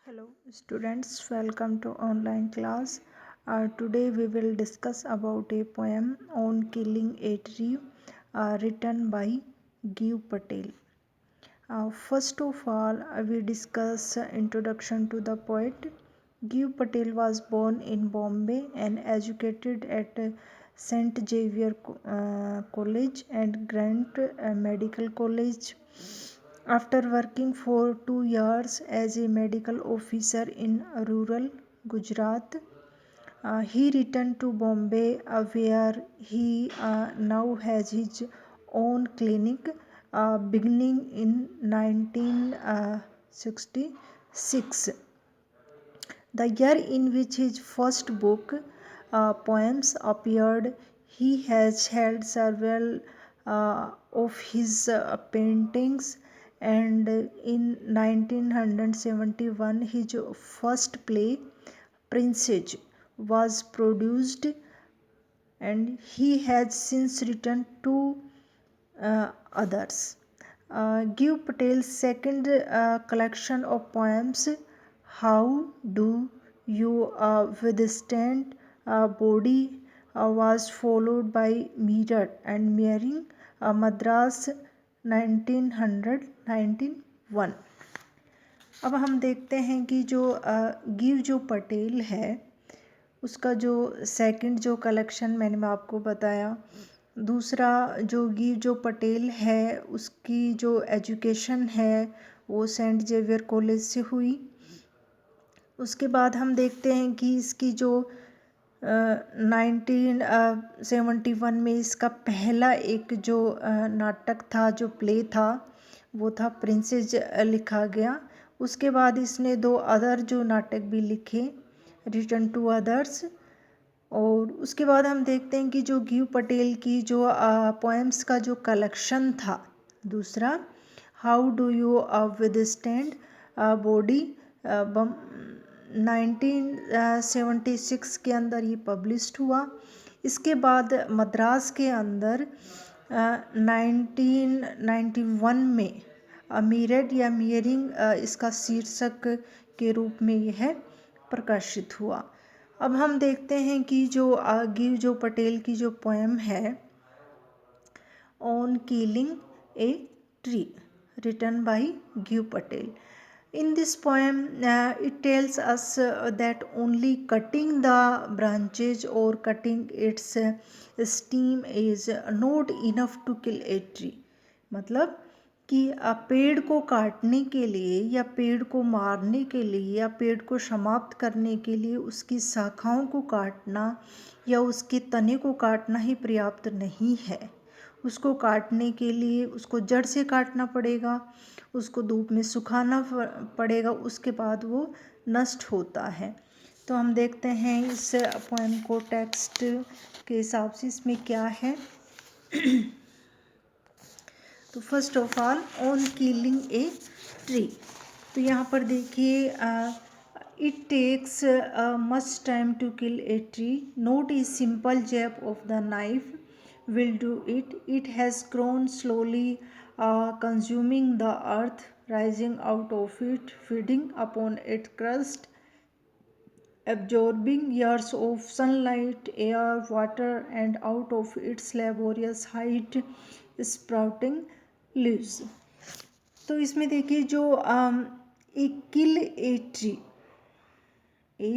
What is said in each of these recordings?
Hello students, welcome to online class. Today we will discuss about a poem on killing a tree written by Giv Patel. First of all, we discuss introduction to the poet. Giv Patel was born in Bombay and educated at St. Xavier College and Grant Medical College. After working for 2 years as a medical officer in rural Gujarat, he returned to Bombay where he now has his own clinic beginning in 1966, the year in which his first book, Poems, appeared. He has held several of his paintings, and in 1971, his first play, Princess, was produced, and he has since written two others. Giv Patel's second collection of poems, How Do You Withstand Body, was followed by Mirror and Mirroring, Madras 1991। अब हम देखते हैं कि जो give जो पटेल है उसका जो सेकंड जो कलेक्शन मैंने आपको बताया। दूसरा जो गिव जो पटेल है उसकी जो एजुकेशन है वो सेंट जेवियर कॉलेज से हुई। उसके बाद हम देखते हैं कि इसकी जो 1971 में इसका पहला एक जो नाटक था, जो प्ले था, वो था प्रिंसेस लिखा गया। उसके बाद इसने दो अदर जो नाटक भी लिखे, रिटर्न टू अदर्स। और उसके बाद हम देखते हैं कि जो गिव पटेल की जो पोएम्स का जो कलेक्शन था दूसरा, how do you withstand body, 1976 के अंदर ये पब्लिश्ड हुआ। इसके बाद मद्रास के अंदर 1991 में मिरर या मियरिंग इसका शीर्षक के रूप में यह प्रकाशित हुआ। अब हम देखते हैं कि जो गिव जो पटेल की जो पोएम है on killing a tree, written by Gieve Patel. In this poem, it tells us that only cutting the branches or cutting its stem is not enough to kill a tree। मतलब कि पेड़ को काटने के लिए या पेड़ को मारने के लिए या पेड़ को समाप्त करने के लिए उसकी शाखाओं को काटना या उसके तने को काटना ही पर्याप्त नहीं है। उसको काटने के लिए उसको जड़ से काटना पड़ेगा, उसको धूप में सुखाना पड़ेगा, उसके बाद वो नष्ट होता है। तो हम देखते हैं इस पोएम को टेक्स्ट के हिसाब से इसमें क्या है। तो first of all on killing a tree, तो यहाँ पर देखिए it takes much time to kill a tree, not a simple jab of the knife will do it. It has grown slowly, consuming the earth, rising out of it, feeding upon its crust, absorbing years of sunlight, air, water, and out of its laborious height, sprouting leaves। तो इसमें देखिए जो एक किल a tree, A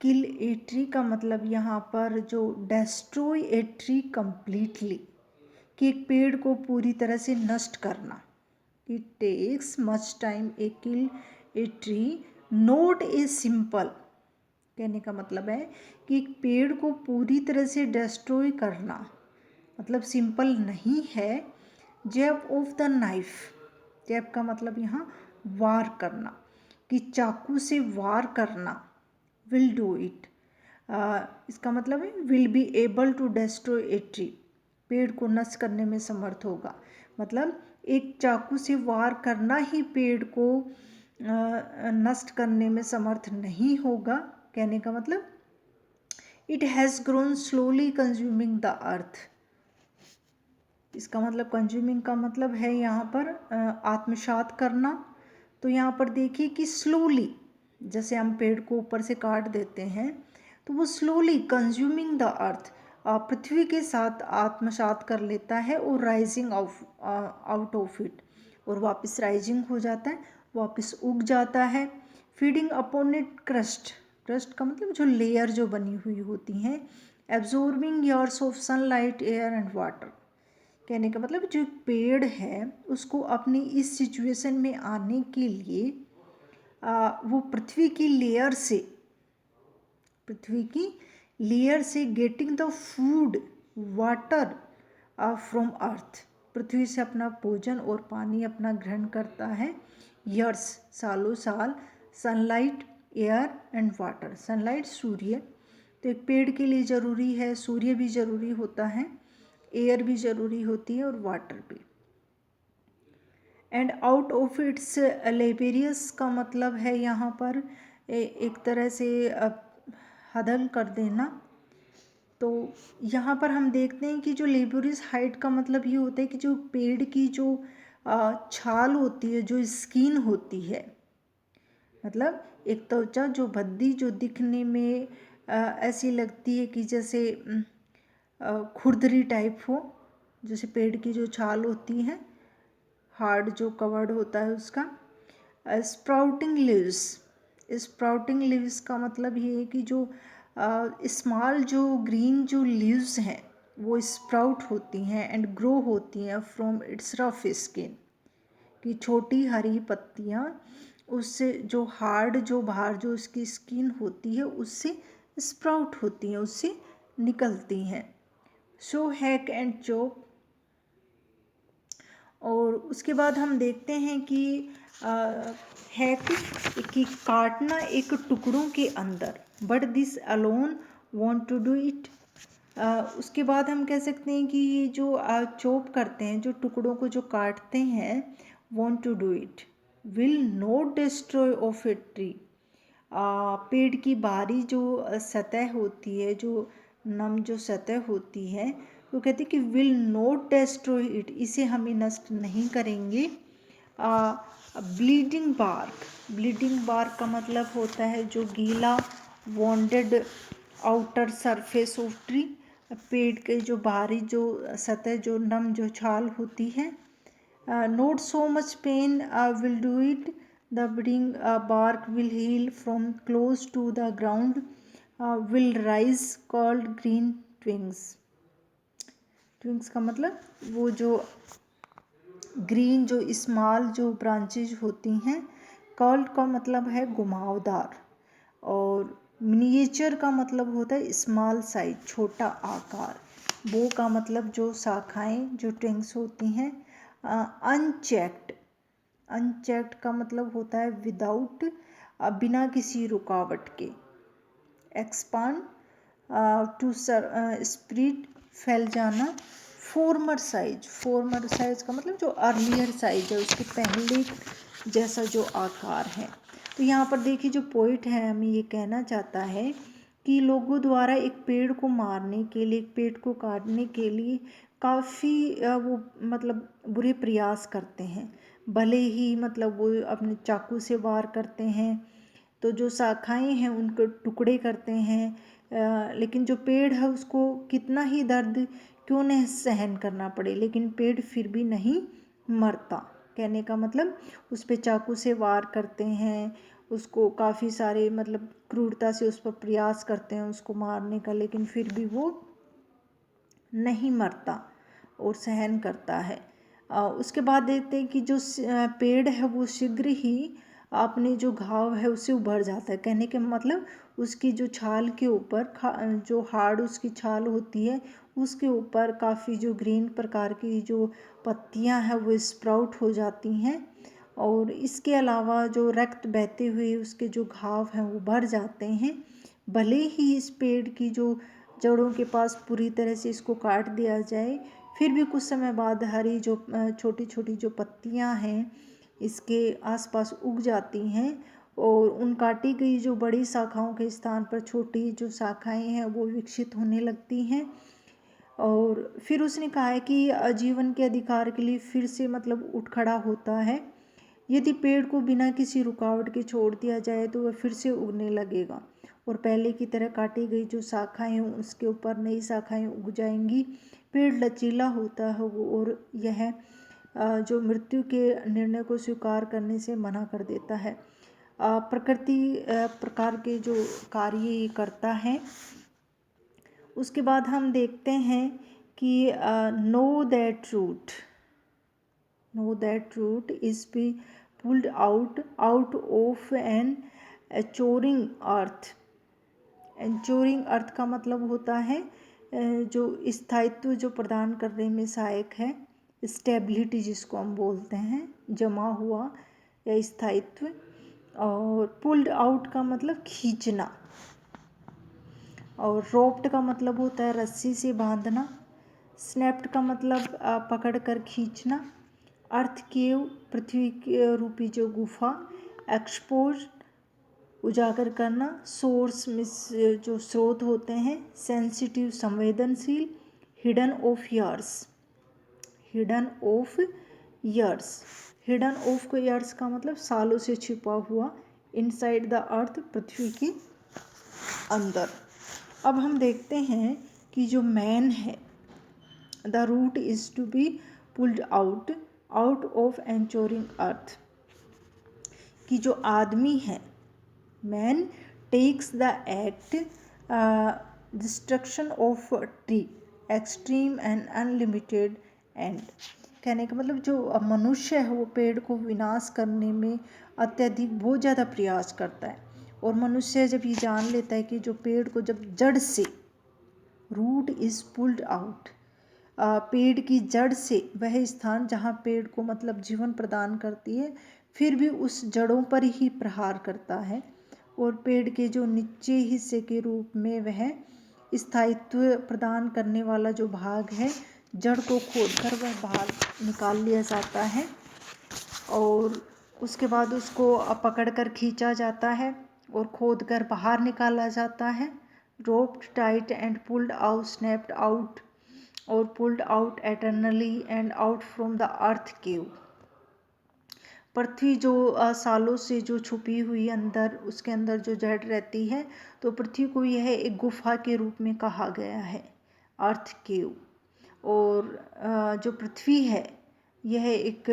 kill a tree का मतलब यहाँ पर जो डेस्ट्रॉय ए ट्री कम्प्लीटली, कि एक पेड़ को पूरी तरह से नष्ट करना। It takes much time a kill a tree, not a simple, कहने का मतलब है कि एक पेड़ को पूरी तरह से डेस्ट्रॉय करना मतलब सिंपल नहीं है। जैब ऑफ द नाइफ, जैब का मतलब यहाँ वार करना, कि चाकू से वार करना। विल डू इट, इसका मतलब है will be able to destroy a tree, पेड़ को नष्ट करने में समर्थ होगा। मतलब एक चाकू से वार करना ही पेड़ को नष्ट करने में समर्थ नहीं होगा। कहने का मतलब it has grown slowly consuming the earth, इसका मतलब कंज्यूमिंग का मतलब है यहाँ पर आत्मसात करना। तो यहाँ पर देखिए कि स्लोली जैसे हम पेड़ को ऊपर से काट देते हैं तो वो स्लोली कंज्यूमिंग द अर्थ, पृथ्वी के साथ आत्मसात कर लेता है और राइजिंग आउट ऑफ इट, और वापस राइजिंग हो जाता है, वापस उग जाता है। Feeding upon it crust, crust का मतलब जो लेयर जो बनी हुई होती हैं। Absorbing years of sunlight air and water, कहने का मतलब जो पेड़ है उसको अपनी इस सिचुएशन में आने के लिए वो पृथ्वी की लेयर से getting the food water from earth, पृथ्वी से अपना भोजन और पानी अपना ग्रहण करता है। ईयर्स, सालों साल, sunlight air and water, sunlight सूर्य, तो एक पेड़ के लिए ज़रूरी है, सूर्य भी ज़रूरी होता है, एयर भी ज़रूरी होती है और वाटर भी। एंड आउट ऑफ इट्स लेबेरियस का मतलब है यहाँ पर एक तरह से हदल कर देना। तो यहाँ पर हम देखते हैं कि जो लेबोरियस हाइट का मतलब ये होता है कि जो पेड़ की जो छाल होती है, जो स्किन होती है, मतलब एक त्वचा जो भद्दी, जो दिखने में ऐसी लगती है कि जैसे खुरदरी टाइप हो, जैसे पेड़ की जो छाल होती है, हार्ड जो कवर्ड होता है उसका। स्प्राउटिंग लीव्स, स्प्राउटिंग लीव्स का मतलब ये है कि जो स्मॉल जो ग्रीन जो लीव्स हैं वो स्प्राउट होती हैं एंड ग्रो होती हैं फ्रॉम इट्स रफ स्किन, कि छोटी हरी पत्तियाँ उससे जो हार्ड जो बाहर जो उसकी स्किन होती है उससे स्प्राउट होती हैं, उससे निकलती हैं। सो हैक एंड चॉप, और उसके बाद हम देखते हैं कि हैक कि काटना एक टुकड़ों के अंदर, but this alone want to do it. उसके बाद हम कह सकते हैं कि ये जो चॉप करते हैं, जो टुकड़ों को जो काटते हैं, want to do it, will not destroy of a tree, पेड़ की बाहरी जो सतह होती है, जो नम जो सतह होती है, वो कहते हैं कि विल नॉट डिस्ट्रॉय इट, इसे हमें नष्ट नहीं करेंगे। ब्लीडिंग बार्क, ब्लीडिंग बार्क का मतलब होता है जो गीला wounded outer surface of tree, पेड़ के जो बाहरी जो सतह जो नम जो छाल होती है। Not so much pain will do it, the budding bark will heal from close to the ground, will rise called green twigs, twigs का मतलब वो जो ग्रीन जो स्मॉल जो ब्रांचेज होती हैं, कॉल्ड का मतलब है घुमावदार, और मिनिएचर का मतलब होता है स्मॉल साइज, छोटा आकार, बो का मतलब जो शाखाएं जो ट्विग्स होती हैं। अनचेक्ड, अनचेक्ड का मतलब होता है विदाउट, बिना किसी रुकावट के। एक्सपांड, टू स्प्रेड, फैल जाना। फॉर्मर साइज, फॉर्मर साइज का मतलब जो अर्लियर साइज है, उसके पहले जैसा जो आकार है। तो यहाँ पर देखिए जो पोइट है हमें ये कहना चाहता है कि लोगों द्वारा एक पेड़ को मारने के लिए, एक पेड़ को काटने के लिए काफ़ी वो मतलब बुरे प्रयास करते हैं, भले ही मतलब वो अपने चाकू से वार करते हैं, तो जो शाखाएं हैं उनको टुकड़े करते हैं, लेकिन जो पेड़ है उसको कितना ही दर्द क्यों नहीं सहन करना पड़े, लेकिन पेड़ फिर भी नहीं मरता। कहने का मतलब उस पे चाकू से वार करते हैं, उसको काफ़ी सारे मतलब क्रूरता से उस पर प्रयास करते हैं उसको मारने का, लेकिन फिर भी वो नहीं मरता और सहन करता है। उसके बाद देखते हैं कि जो पेड़ है वो शीघ्र ही अपने जो घाव है उससे उभर जाता है। कहने के मतलब उसकी जो छाल के ऊपर जो हार्ड उसकी छाल होती है उसके ऊपर काफ़ी जो ग्रीन प्रकार की जो पत्तियां हैं वो स्प्राउट हो जाती हैं, और इसके अलावा जो रक्त बहते हुए उसके जो घाव हैं वो भर जाते हैं। भले ही इस पेड़ की जो जड़ों के पास पूरी तरह से इसको काट दिया जाए, फिर भी कुछ समय बाद हरी जो छोटी छोटी जो पत्तियां हैं इसके आसपास उग जाती हैं, और उन काटी गई जो बड़ी शाखाओं के स्थान पर छोटी जो शाखाएं हैं वो विकसित होने लगती हैं। और फिर उसने कहा है कि जीवन के अधिकार के लिए फिर से मतलब उठ खड़ा होता है, यदि पेड़ को बिना किसी रुकावट के छोड़ दिया जाए तो वह फिर से उगने लगेगा और पहले की तरह काटी गई जो शाखाएं हैं उसके ऊपर नई शाखाएं उग जाएंगी। पेड़ लचीला होता है और यह जो मृत्यु के निर्णय को स्वीकार करने से मना कर देता है। प्रकृति प्रकार के जो कार्य ये करता है। उसके बाद हम देखते हैं कि know that root is be pulled out of an anchoring earth. Anchoring earth का मतलब होता है जो स्थायित्व जो प्रदान करने में सहायक है, स्टेबिलिटी जिसको हम बोलते हैं, जमा हुआ या स्थायित्व। और पुल्ड आउट का मतलब खींचना, और रोप्ड का मतलब होता है रस्सी से बांधना। स्नैप्ड का मतलब पकड़ कर खींचना। अर्थ केव पृथ्वी के रूपी जो गुफा। एक्सपोज उजागर करना। सोर्स में जो स्रोत होते हैं। सेंसिटिव संवेदनशील। Hidden of years hidden of years का मतलब सालों से छिपा हुआ। इनसाइड द अर्थ पृथ्वी के अंदर। अब हम देखते हैं कि जो मैन है, the root is to be pulled out of anchoring earth, कि जो आदमी है, man takes the act destruction of tree extreme and unlimited end. कहने का मतलब जो मनुष्य है वो पेड़ को विनाश करने में अत्यधिक बहुत ज़्यादा प्रयास करता है। और मनुष्य जब ये जान लेता है कि जो पेड़ को जब जड़ से, रूट इज़ पुल्ड आउट, पेड़ की जड़ से, वह स्थान जहाँ पेड़ को मतलब जीवन प्रदान करती है, फिर भी उस जड़ों पर ही प्रहार करता है। और पेड़ के जो नीचे हिस्से के रूप में वह स्थायित्व प्रदान करने वाला जो भाग है, जड़ को खोदकर वह बाहर निकाल लिया जाता है और उसके बाद उसको पकड़कर खींचा जाता है और खोदकर बाहर निकाला जाता है। Roped tight and pulled out, snapped out और pulled out eternally and out from the earth cave. पृथ्वी जो सालों से जो छुपी हुई अंदर, उसके अंदर जो जड़ रहती है, तो पृथ्वी को यह एक गुफा के रूप में कहा गया है, अर्थ केव। और जो पृथ्वी है यह एक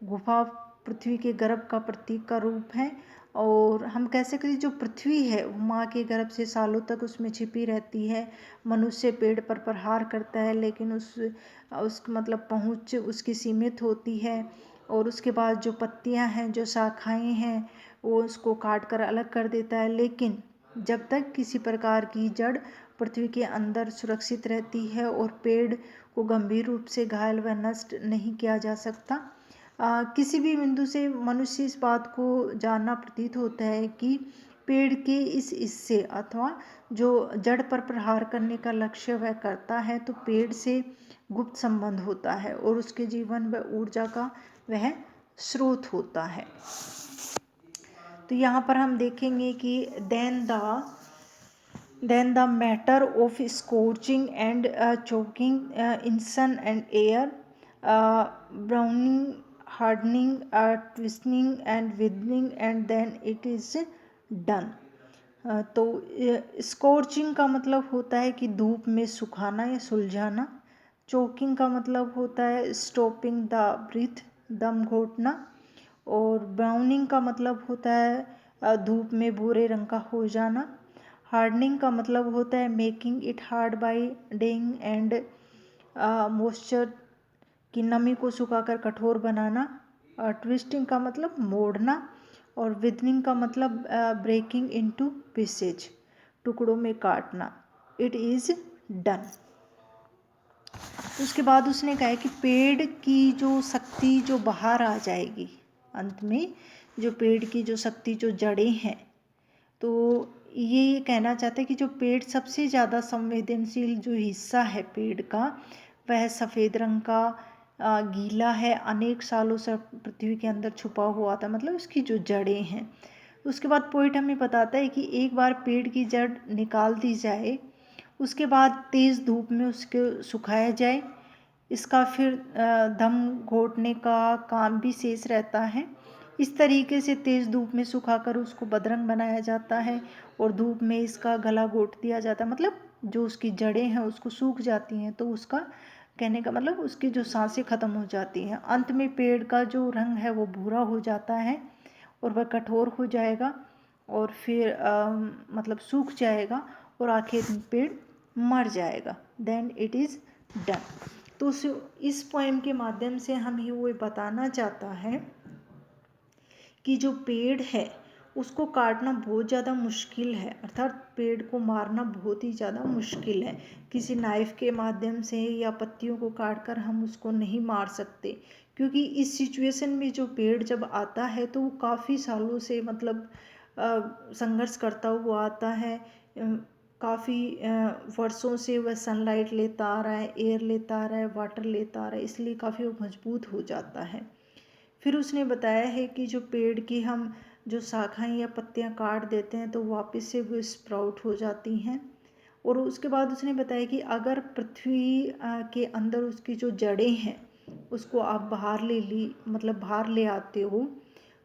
गुफा, पृथ्वी के गर्भ का प्रतीक का रूप है। और हम कह सकते हैं जो पृथ्वी है वो माँ के गर्भ से सालों तक उसमें छिपी रहती है। मनुष्य पेड़ पर प्रहार करता है लेकिन उस मतलब पहुँच उसकी सीमित होती है। और उसके बाद जो पत्तियां हैं, जो शाखाएं हैं, वो उसको काट कर अलग कर देता है। लेकिन जब तक किसी प्रकार की जड़ पृथ्वी के अंदर सुरक्षित रहती है और पेड़ को गंभीर रूप से घायल व नष्ट नहीं किया जा सकता। किसी भी बिंदु से मनुष्य इस बात को जानना प्रतीत होता है कि पेड़ के इस हिस्से अथवा जो जड़ पर प्रहार करने का लक्ष्य वह करता है, तो पेड़ से गुप्त संबंध होता है और उसके जीवन व ऊर्जा का वह स्रोत होता है। तो यहाँ पर हम देखेंगे कि then the matter of scorching and choking in sun and air, browning, hardening, twisting and withering and then it is done. तो स्कोचिंग का मतलब होता है कि धूप में सुखाना या सुलझाना। चोकिंग का मतलब होता है स्टॉपिंग द ब्रीथ, दम घोटना। और ब्राउनिंग का मतलब होता है धूप में भूरे रंग का हो जाना। हार्डनिंग का मतलब होता है making it hard by dying and moisture, की नमी को सुखाकर कठोर बनाना। ट्विस्टिंग का मतलब मोड़ना। और विदनिंग का मतलब ब्रेकिंग इनटू पीसेज, टुकड़ों में काटना। It is done. उसके बाद उसने कहा कि पेड़ की जो शक्ति जो बाहर आ जाएगी, अंत में जो पेड़ की जो शक्ति जो जड़ें हैं, तो ये कहना चाहते हैं कि जो पेड़ सबसे ज़्यादा संवेदनशील जो हिस्सा है पेड़ का, वह सफ़ेद रंग का गीला है, अनेक सालों से पृथ्वी के अंदर छुपा हुआ था, मतलब उसकी जो जड़ें हैं। उसके बाद पोइट हमें बताता है कि एक बार पेड़ की जड़ निकाल दी जाए, उसके बाद तेज़ धूप में उसको सुखाया जाए, इसका फिर दम घोटने का काम भी शेष रहता है। इस तरीके से तेज़ धूप में सुखाकर उसको बदरंग बनाया जाता है और धूप में इसका गला घोट दिया जाता है, मतलब जो उसकी जड़ें हैं उसको सूख जाती हैं, तो उसका कहने का मतलब उसकी जो सांसें ख़त्म हो जाती हैं। अंत में पेड़ का जो रंग है वो भूरा हो जाता है और वह कठोर हो जाएगा और फिर मतलब सूख जाएगा और आखिर में पेड़ मर जाएगा। Then it is done. तो इस पोएम के माध्यम से हमें वो बताना चाहता है कि जो पेड़ है उसको काटना बहुत ज़्यादा मुश्किल है, अर्थात पेड़ को मारना बहुत ही ज़्यादा मुश्किल है। किसी नाइफ़ के माध्यम से या पत्तियों को काट कर हम उसको नहीं मार सकते, क्योंकि इस सिचुएशन में जो पेड़ जब आता है तो वो काफ़ी सालों से मतलब संघर्ष करता हुआ आता है। काफ़ी वर्षों से वह सनलाइट लेता आ रहा है, एयर लेता आ रहा है, वाटर लेता आ रहा है, इसलिए काफ़ी वो मजबूत हो जाता है। फिर उसने बताया है कि जो पेड़ की हम जो शाखाएं या पत्तियां काट देते हैं तो वापस से वो स्प्राउट हो जाती हैं। और उसके बाद उसने बताया कि अगर पृथ्वी के अंदर उसकी जो जड़ें हैं उसको आप बाहर ले आते हो,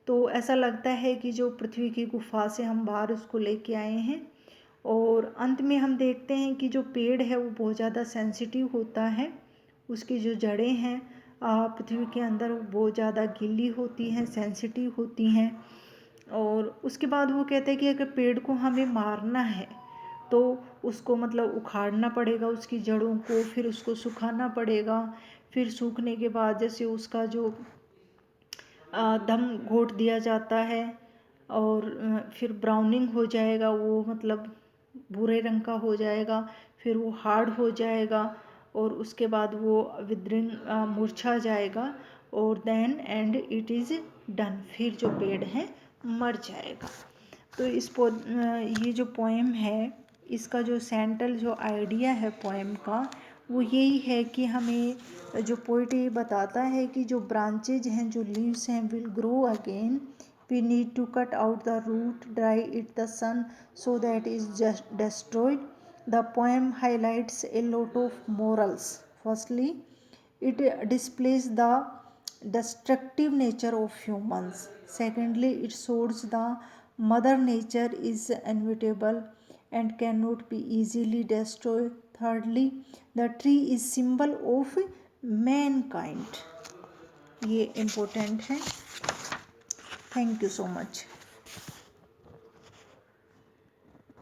तो ऐसा लगता है कि जो पृथ्वी की गुफा से हम बाहर उसको लेके आए हैं। और अंत में हम देखते हैं कि जो पेड़ है वो बहुत ज़्यादा सेंसिटिव होता है, उसकी जो जड़ें हैं पृथ्वी के अंदर वो बहुत ज़्यादा गीली होती हैं, सेंसिटिव होती हैं। और उसके बाद वो कहते हैं कि अगर पेड़ को हमें मारना है तो उसको मतलब उखाड़ना पड़ेगा उसकी जड़ों को, फिर उसको सुखाना पड़ेगा, फिर सूखने के बाद जैसे उसका जो दम घोट दिया जाता है और फिर ब्राउनिंग हो जाएगा, वो मतलब भूरे रंग का हो जाएगा, फिर वो हार्ड हो जाएगा और उसके बाद वो विदरिंग मुरझा जाएगा और then and it is done, फिर जो पेड़ है मर जाएगा। तो ये जो पोएम है इसका जो सेंट्रल जो आइडिया है पोएम का वो यही है कि हमें जो पोइट ये बताता है कि जो ब्रांचेज हैं, जो लीव्स हैं, will grow again, we need to cut out the root, dry it the sun so that is just destroyed. The poem highlights a lot of morals. Firstly, it displays the destructive nature of humans. Secondly, it shows the mother nature is inevitable and cannot be easily destroyed. Thirdly, the tree is symbol of mankind. ये important है। Thank you so much.